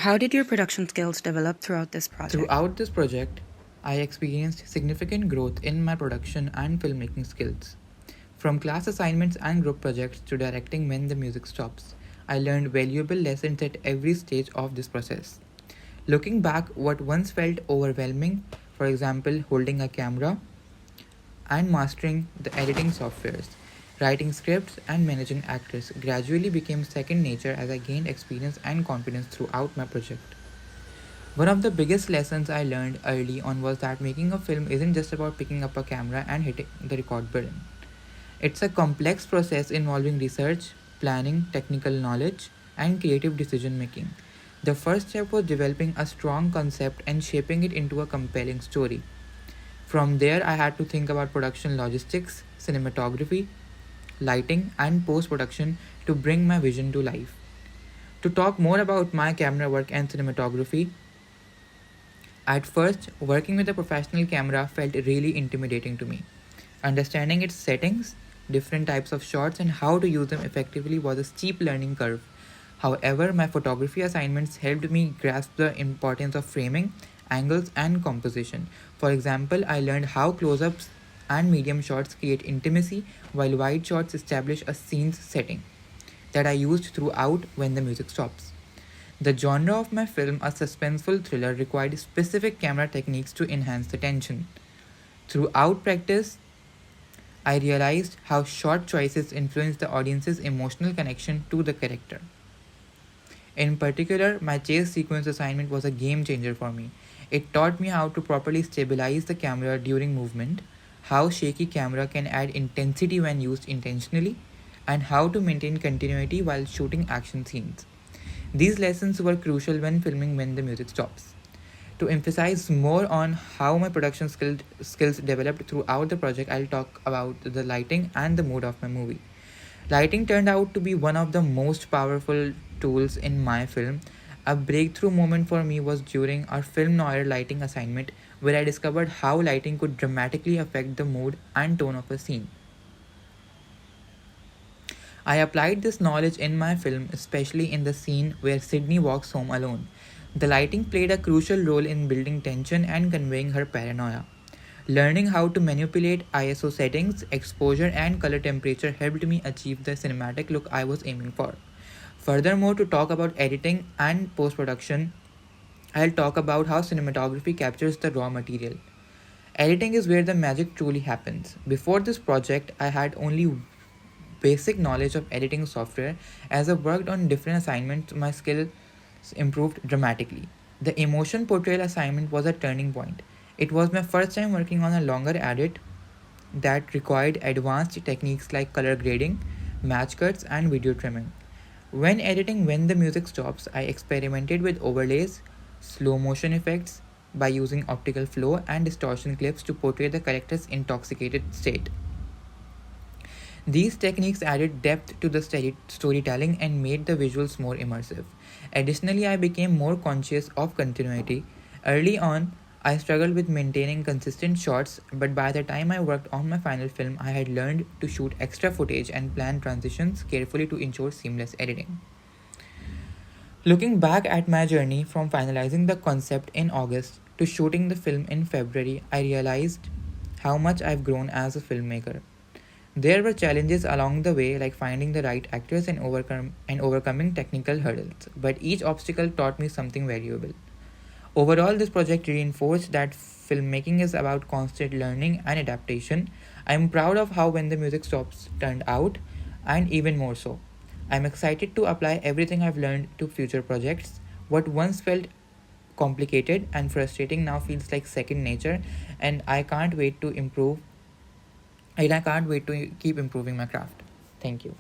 How did your production skills develop throughout this project? Throughout this project, I experienced significant growth in my production and filmmaking skills. From class assignments and group projects to directing when the music stops, I learned valuable lessons at every stage of this process. Looking back, what once felt overwhelming, for example, holding a camera and mastering the editing softwares, writing scripts, and managing actors, gradually became second nature as I gained experience and confidence throughout my project. One of the biggest lessons I learned early on was that making a film isn't just about picking up a camera and hitting the record button. It's a complex process involving research, planning, technical knowledge, and creative decision making. The first step was developing a strong concept and shaping it into a compelling story. From there, I had to think about production logistics, cinematography, lighting, and post production to bring my vision to life. To talk more about my camera work and cinematography, at first, working with a professional camera felt really intimidating to me. Understanding its settings, different types of shots, and how to use them effectively was a steep learning curve. However, my photography assignments helped me grasp the importance of framing, angles, and composition. For example, I learned how close ups and medium shots create intimacy, while wide shots establish a scene's setting that I used throughout when the music stops. The genre of my film, a suspenseful thriller, required specific camera techniques to enhance the tension. Throughout practice, I realized how shot choices influence the audience's emotional connection to the character. In particular, my chase sequence assignment was a game changer for me. It taught me how to properly stabilize the camera during movement, how shaky camera can add intensity when used intentionally, and how to maintain continuity while shooting action scenes. These lessons were crucial when filming when the music stops. To emphasize more on how my skills developed throughout the project, I'll talk about the lighting and the mood of my movie. Lighting turned out to be one of the most powerful tools in my film. A breakthrough moment for me was during our film noir lighting assignment, where I discovered how lighting could dramatically affect the mood and tone of a scene. I applied this knowledge in my film, especially in the scene where Sydney walks home alone. The lighting played a crucial role in building tension and conveying her paranoia. Learning how to manipulate ISO settings, exposure, and color temperature helped me achieve the cinematic look I was aiming for. Furthermore, to talk about editing and post production, I'll talk about how cinematography captures the raw material. Editing is where the magic truly happens. Before this project, I had only basic knowledge of editing software. As I worked on different assignments, my skills improved dramatically. The emotion portrayal assignment was a turning point. It was my first time working on a longer edit that required advanced techniques like color grading, match cuts, and video trimming. When editing when the music stops, I experimented with overlays, slow motion effects by using optical flow and distortion clips to portray the character's intoxicated state. These techniques added depth to the storytelling and made the visuals more immersive. Additionally, I became more conscious of continuity. Early on, I struggled with maintaining consistent shots, but by the time I worked on my final film, I had learned to shoot extra footage and plan transitions carefully to ensure seamless editing. Looking back at my journey from finalizing the concept in August to shooting the film in February, I realized how much I've grown as a filmmaker. There were challenges along the way, like finding the right actors and overcoming technical hurdles, but each obstacle taught me something valuable. Overall, this project reinforced that filmmaking is about constant learning and adaptation. I'm proud of how When the Music Stops turned out, and even more so. I'm excited to apply everything I've learned to future projects. What once felt complicated and frustrating now feels like second nature, and I can't wait to keep improving my craft. Thank you.